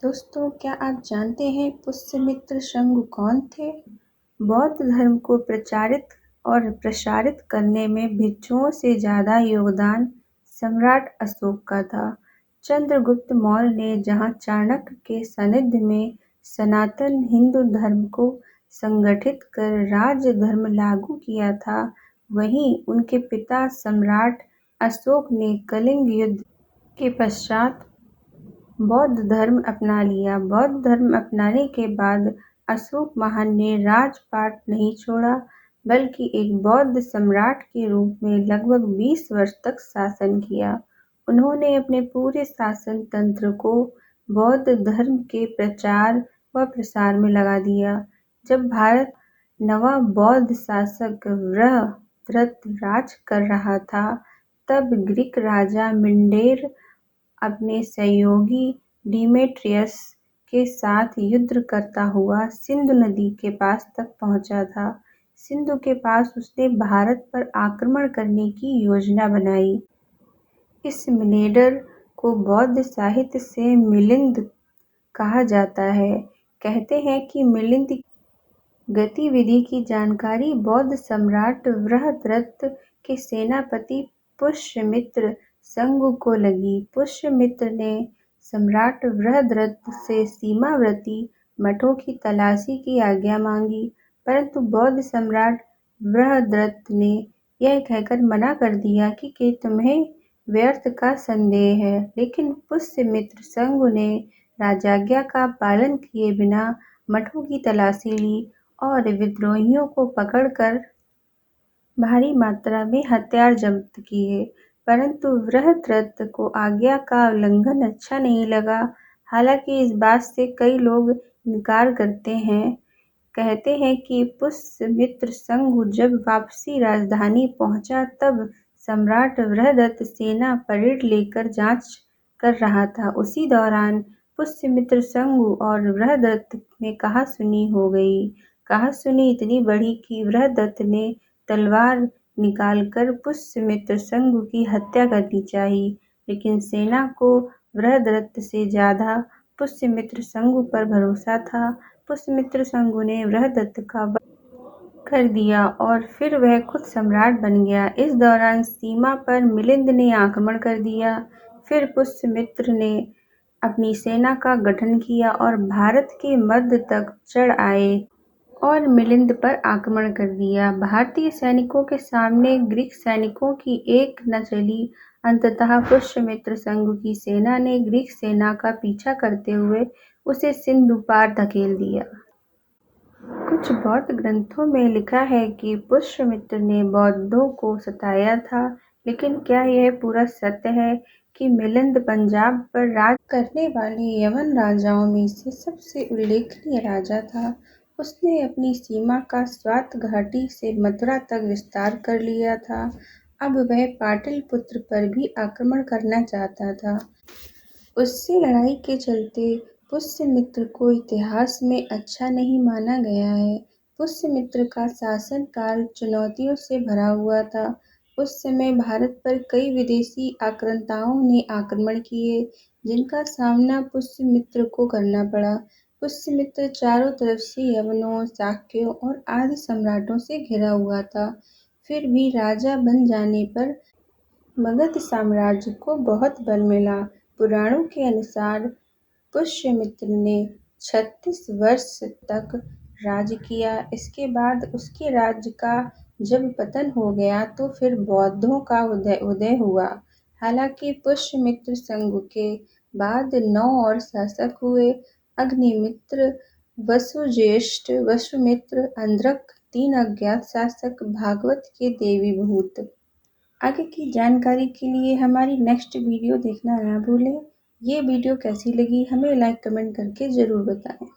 दोस्तों, क्या आप जानते हैं पुष्यमित्र शंगु कौन थे? बौद्ध धर्म को प्रचारित और प्रसारित करने में भिक्षुओं से ज़्यादा योगदान सम्राट अशोक का था। चंद्रगुप्त मौर्य ने जहाँ चाणक्य के सानिध्य में सनातन हिंदू धर्म को संगठित कर राज्य धर्म लागू किया था, वहीं उनके पिता सम्राट अशोक ने कलिंग युद्ध के पश्चात बौद्ध धर्म अपना लिया। बौद्ध धर्म अपनाने के बाद अशोक महान ने राजपाट नहीं छोड़ा, बल्कि एक बौद्ध सम्राट के रूप में लगभग 20 वर्ष तक शासन किया। उन्होंने अपने पूरे शासन तंत्र को बौद्ध धर्म के प्रचार व प्रसार में लगा दिया। जब भारत नवा बौद्ध शासक वृहद्रथ राज कर रहा था, तब ग्रीक राजा मिंडेर अपने सहयोगी डिमेट्रियस के साथ युद्ध करता हुआ सिंधु नदी के पास तक पहुंचा था। सिंधु के पास उसने भारत पर आक्रमण करने की योजना बनाई। इस मिनेडर को बौद्ध साहित्य से मिलिंद कहा जाता है। कहते हैं कि मिलिंद गतिविधि की जानकारी बौद्ध सम्राट वृहद्रथ के सेनापति पुष्यमित्र शंगु को लगी। पुष्यमित्र ने सम्राट वृहद्रथ से सीमावर्ती मठों की तलाशी की आज्ञा मांगी, परंतु बौद्ध सम्राट वृहद्रथ ने यह कहकर मना कर दिया कि तुम्हें व्यर्थ का संदेह है। लेकिन पुष्यमित्र शंगु ने राजाज्ञा का पालन किए बिना मठों की तलाशी ली और विद्रोहियों को पकड़कर भारी मात्रा में हथियार जब्त किए। परंतु वृहद्रथ को आज्ञा का उल्लंघन अच्छा नहीं लगा। हालांकि इस बात से कई लोग इनकार करते हैं। कहते हैं कि पुष्यमित्र शंगु जब वापसी राजधानी पहुंचा, तब सम्राट वृहद्रथ सेना परेड लेकर जांच कर रहा था। उसी दौरान पुष्यमित्र शंगु और वृहद्रथ में कहासुनी हो गई। कहासुनी इतनी बढ़ी कि वृहद्रथ ने तलवार निकालकर पुष्यमित्र शंगु की हत्या करनी चाही, लेकिन सेना को वृहद्रथ से ज्यादा पुष्यमित्र शंगु पर भरोसा था। पुष्यमित्र शंगु ने वृहद्रथ का वध कर दिया और फिर वह खुद सम्राट बन गया। इस दौरान सीमा पर मिलिंद ने आक्रमण कर दिया। फिर पुष्यमित्र ने अपनी सेना का गठन किया और भारत के मध्य तक चढ़ आए और मिलिंद पर आक्रमण कर दिया। भारतीय सैनिकों के सामने ग्रीक सैनिकों की एक न चली। अंततः पुष्यमित्र शंगु की सेना ने ग्रीक सेना का पीछा करते हुए उसे सिंधु पार धकेल दिया। कुछ बौद्ध ग्रंथों में लिखा है कि पुष्यमित्र ने बौद्धों को सताया था, लेकिन क्या यह पूरा सत्य है कि मिलिंद पंजाब पर राज करने वाले यवन राजाओं में से सबसे उल्लेखनीय राजा था। उसने अपनी सीमा का स्वात घाटी से मथुरा तक विस्तार कर लिया था। अब वह पाटलिपुत्र पर भी आक्रमण करना चाहता था। उससे लड़ाई के चलते पुष्यमित्र को इतिहास में अच्छा नहीं माना गया है। पुष्यमित्र का शासनकाल चुनौतियों से भरा हुआ था। उस समय भारत पर कई विदेशी आक्रांताओं ने आक्रमण किए, जिनका सामना पुष्यमित्र को करना पड़ा। पुष्यमित्र चारों तरफ से यवनों, शाक्यों और आदि सम्राटों से घिरा हुआ था। फिर भी राजा बन जाने पर मगध साम्राज्य को बहुत बल मिला। पुराणों के अनुसार पुष्यमित्र ने 36 वर्ष तक राज किया। इसके बाद उसके राज्य का जब पतन हो गया, तो फिर बौद्धों का उदय हुआ। हालांकि पुष्यमित्र शंगु के बाद 9 और शासक हुए: अग्निमित्र, वसुज्येष्ठ, वसुमित्र, अंधक, 3 अज्ञात शासक, भागवत के देवीभूत। आगे की जानकारी के लिए हमारी नेक्स्ट वीडियो देखना ना भूलें। ये वीडियो कैसी लगी हमें लाइक कमेंट करके ज़रूर बताएं।